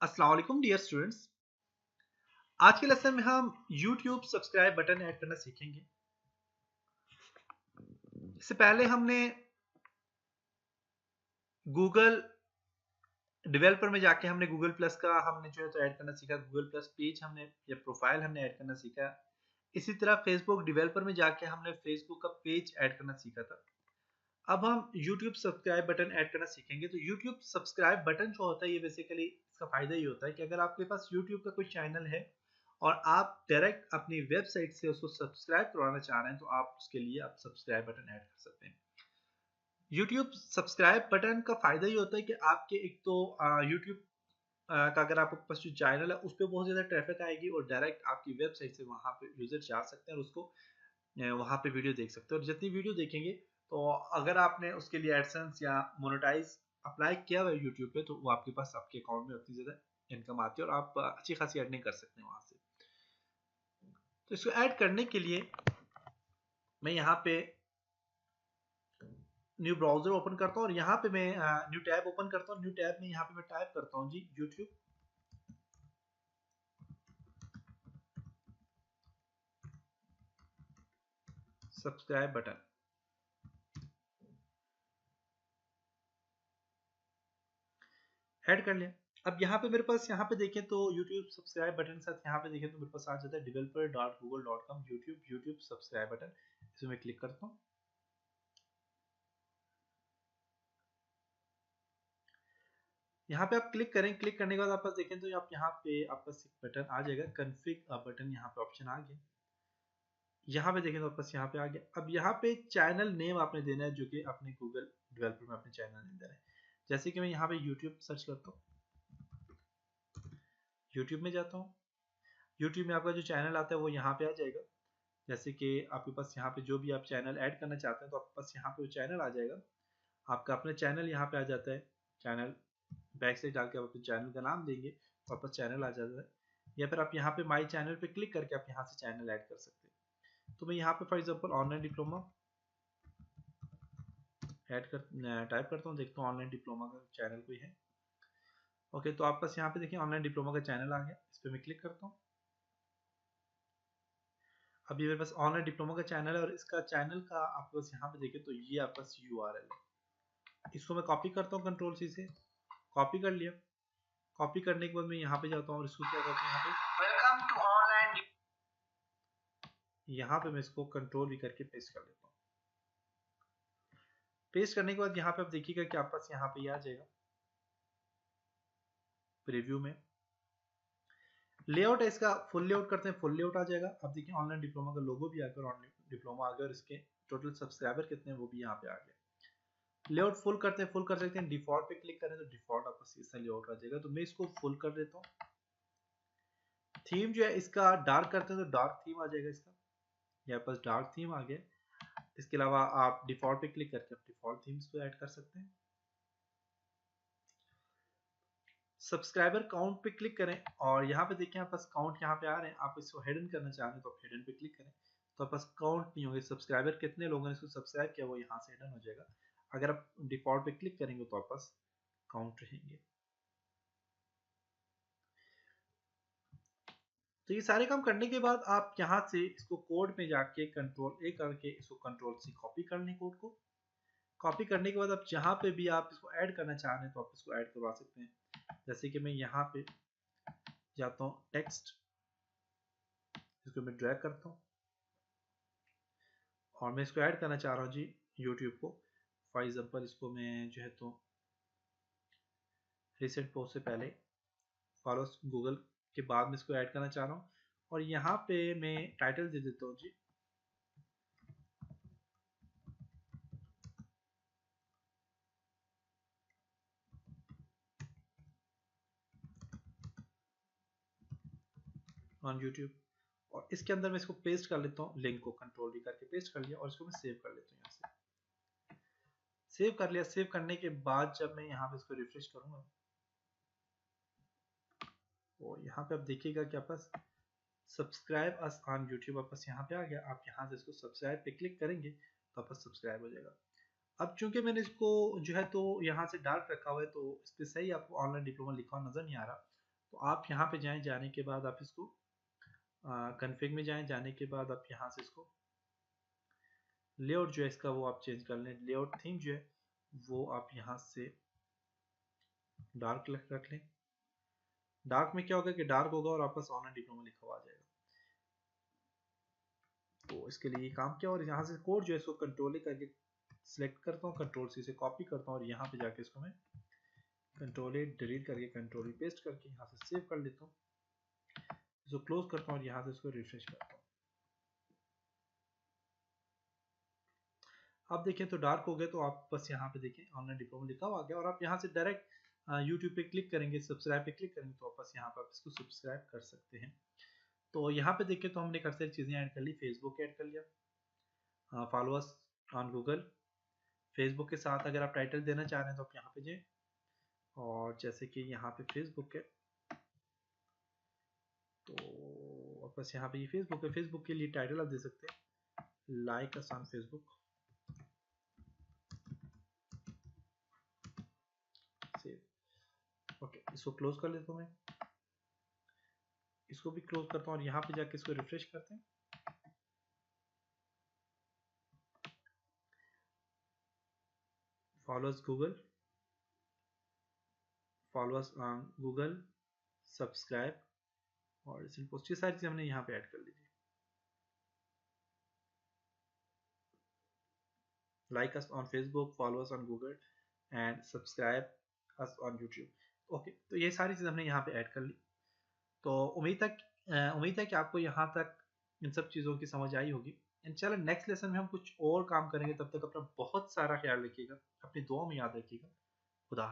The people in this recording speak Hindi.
अस्सलाम वालेकुम डियर स्टूडेंट्स। आज के लेसन में हम YouTube सब्सक्राइब बटन ऐड करना सीखेंगे। इससे पहले हमने गूगल डेवलपर में जाके हमने गूगल प्लस का हमने जो है तो ऐड करना सीखा। गूगल प्लस पेज हमने या प्रोफाइल हमने ऐड करना सीखा। इसी तरह फेसबुक डेवलपर में जाके हमने फेसबुक का पेज ऐड करना सीखा था। अब हम YouTube सब्सक्राइब बटन ऐड करना सीखेंगे। तो YouTube सब्सक्राइब बटन जो होता है ये बेसिकली इसका फायदा ये होता है कि अगर आपके पास YouTube का कोई चैनल है और आप डायरेक्ट अपनी वेबसाइट से उसको सब्सक्राइब करवाना चाह रहे हैं तो आप उसके लिए आप सब्सक्राइब बटन ऐड कर सकते हैं। YouTube सब्सक्राइब बटन का फायदा ये होता है कि आपके एक तो YouTube का अगर आपके पास जो चैनल है उस पर बहुत ज़्यादा ट्रैफिक आएगी और डायरेक्ट आपकी वेबसाइट से वहाँ पे यूजर जा सकते हैं और उसको वहाँ पे वीडियो देख सकते हैं। और जितनी वीडियो देखेंगे तो अगर आपने उसके लिए एडसेंस या मोनेटाइज अप्लाई किया हुआ है यूट्यूब पे तो वो आपके पास आपके अकाउंट में उतनी ज़्यादा इनकम आती है और आप अच्छी खासी अर्निंग कर सकते हैं वहाँ से। तो इसको ऐड करने के लिए मैं यहाँ पे न्यू ब्राउजर ओपन करता हूँ और यहाँ पे मैं न्यू टैब ओपन करता हूँ। न्यू टैब में यहाँ पे मैं टाइप करता हूँ जी यूट्यूब सब्सक्राइब बटन। ऐड कर लिया। अब यहाँ पे मेरे पास यहाँ पे देखें तो YouTube सब्सक्राइब बटन के साथ यहाँ पे देखें तो मेरे पास आ जाता है developer.google.com YouTube सब्सक्राइब बटन। इसमें मैं क्लिक करता हूँ। यहाँ पे आप क्लिक करें। क्लिक करने के बाद आप पास देखें तो आप यहाँ पे आपका बटन आ जाएगा कन्फिग बटन। यहाँ पे ऑप्शन आ गया। यहाँ पे देखें तो आपके यहाँ पे आ गया। अब यहाँ पे चैनल नेम आपने देना है जो कि अपने गूगल डेवलपर में अपने चैनल नेम देना है। जैसे कि मैं यहाँ पे यूट्यूब सर्च करता हूँ, यूट्यूब में जाता हूँ। यूट्यूब में आपका जो चैनल आता है वो यहाँ पे आ जाएगा। जैसे कि आपके पास यहाँ पे जो भी आप चैनल ऐड करना चाहते हैं तो आपके पास यहाँ पे वो चैनल आ जाएगा। आपका अपना चैनल यहाँ पे आ जाता है। चैनल बैक से डाल के आप अपने चैनल का नाम देंगे तो आपका चैनल आ जाता है। या फिर आप यहाँ पे माई चैनल पे क्लिक करके आप यहाँ से चैनल ऐड कर सकते हैं। तो मैं यहाँ पे for example online diploma add कर टाइप करता हूँ, देखता हूँ ऑनलाइन डिप्लोमा का चैनल कोई है। ओके, तो आप पास यहाँ पे देखिए ऑनलाइन डिप्लोमा का चैनल आ गया। इस पर मैं क्लिक करता हूँ। अभी मेरे पास ऑनलाइन डिप्लोमा का चैनल है और इसका चैनल का आपके पास यहाँ पे देखें तो ये आपका URL है। इसको मैं कॉपी करता हूँ कंट्रोल C से। कॉपी कर लिया। कॉपी करने के बाद मैं यहाँ पे जाता हूँ और इसको क्या करता हूँ यहाँ पे वेलकम टू ऑनलाइन, यहाँ पे मैं इसको कंट्रोल V करके पेस्ट कर लेता हूँ। पेस्ट करने के बाद यहाँ पे आप देखिएगा कि आपके पास यहाँ पे आ जाएगा प्रीव्यू में। लेआउट है इसका फुल लेआउट करते हैं, फुल लेआउट आ जाएगा। अब देखिए ऑनलाइन डिप्लोमा का लोगो भी आ गया और ऑनलाइन डिप्लोमा आ गया और इसके टोटल सब्सक्राइबर कितने हैं वो भी यहाँ पे आ गया। लेआउट फुल करते हैं, फुल कर सकते हैं। डिफॉल्ट पे क्लिक करें तो डिफॉल्ट आपको इसका लेआउट आ जाएगा। तो मैं इसको फुल कर देता हूँ। थीम जो है इसका डार्क करते हैं तो डार्क थीम आ जाएगा इसका। यहाँ पास डार्क थीम आ गया। इसके अलावा आप डिफॉल्ट पे क्लिक करके आप डिफॉल्ट थीम्स को ऐड कर सकते हैं। सब्सक्राइबर काउंट पे क्लिक करें और यहाँ पे देखें आप पास काउंट यहाँ पे आ रहे हैं। आप इसको हिडन करना चाह रहे हैं तो आप हिडन पे क्लिक करें तो आप पास काउंट नहीं होंगे। सब्सक्राइबर कितने लोगों ने इसको सब्सक्राइब किया वो यहाँ से हिडन हो जाएगा। अगर आप डिफॉल्ट पे क्लिक करेंगे तो आप पास काउंट रहेंगे। तो ये सारे काम करने के बाद आप यहाँ से इसको कोड में जाके कंट्रोल A करके इसको कंट्रोल C कॉपी कर लें कोड को। कॉपी करने के बाद आप जहाँ पे भी आप इसको ऐड करना चाह रहे हैं तो आप इसको ऐड करवा सकते हैं। जैसे कि मैं यहाँ पे जाता हूँ टेक्स्ट, इसको मैं ड्रैग करता हूँ और मैं इसको ऐड करना चाह रहा हूँ जी यूट्यूब को। फॉर एग्जाम्पल इसको मैं जो है तो रिसेंट पोस्ट से पहले फॉलो गूगल के बाद में इसको ऐड करना चाह रहा हूँ और यहाँ पे मैं टाइटल दे देता हूँ जी ऑन यूट्यूब। और इसके अंदर मैं इसको पेस्ट कर लेता हूँ, लिंक को कंट्रोल V करके पेस्ट कर लिया और इसको मैं सेव कर लेता हूँ। यहाँ से सेव कर लिया। सेव करने के बाद जब मैं यहाँ पे इसको रिफ्रेश करूंगा तो यहाँ पे आप देखिएगा कि आपका सब्सक्राइब अस ऑन यूट्यूब वापस यहाँ पे आ गया। आप यहाँ से इसको सब्सक्राइब पे क्लिक करेंगे तो वापस सब्सक्राइब हो जाएगा। अब चूंकि मैंने इसको जो है तो यहाँ से डार्क रखा हुआ है तो इस पर सही आपको ऑनलाइन डिप्लोमा लिखा हुआ नजर नहीं आ रहा। तो आप यहाँ पे जाएं, जाने के बाद आप इसको कन्फिग में जाएं, जाने के बाद आप यहाँ से इसको लेआउट जो है इसका वो आप चेंज कर लें। लेआउट थीम जो है वो आप यहाँ से डार्क रख लें। डार्क में क्या होगा कि डार्क होगा और आपका ऑनलाइन डिप्लोमा लिखा हुआ आ जाएगा। तो इसके लिए काम किया और यहाँ से कोड जो है इसको कंट्रोल करके सिलेक्ट करता हूँ, कंट्रोल सी से कॉपी करता हूँ और यहाँ पे जाके इसको मैं कंट्रोल ए डिलीट करके कंट्रोल पेस्ट करके यहाँ से सेव कर लेता हूँ, इसको क्लोज करता हूँ और यहाँ से इसको रिफ्रेश करता हूँ। आप देखें तो डार्क हो गया, तो आप बस यहाँ पे देखें ऑनलाइन डिप्लोमा लिखा हुआ आ गया और आप यहाँ से डायरेक्ट यूट्यूब पे क्लिक करेंगे, सब्सक्राइब पे क्लिक करेंगे तो आप बस यहाँ पर आप इसको सब्सक्राइब कर सकते हैं। तो यहाँ पे देखें तो हमने काफ़ी सारी चीज़ें ऐड कर ली। फेसबुक ऐड कर लिया, फॉलोअर्स ऑन गूगल, फेसबुक के साथ अगर आप टाइटल देना चाह रहे हैं तो आप यहाँ पे जाएं और जैसे कि यहाँ पे फेसबुक है तो बस यहाँ पे ये फेसबुक है, फेसबुक के लिए टाइटल आप दे सकते हैं like us on Facebook, save. Okay, इसको क्लोज कर लेता हूँ मैं, इसको भी क्लोज करता हूँ और यहाँ पे जाके इसको रिफ्रेश करते हैं। Followers Google, followers on Google, subscribe और पोस्ट, ये सारी चीज़ हमने यहाँ पे ऐड कर लीजिए। Like us on Facebook, follow us on Google and subscribe us on YouTube. Okay, तो ये सारी चीज़ हमने यहाँ पे ऐड कर ली। तो उम्मीद है कि आपको यहाँ तक इन सब चीज़ों की समझ आई होगी। इंशाल्लाह नेक्स्ट लेसन में हम कुछ और काम करेंगे, तब तक अपना बहुत सारा ख्याल रखिएगा, अपनी दुआ में याद रखिएगा। खुदा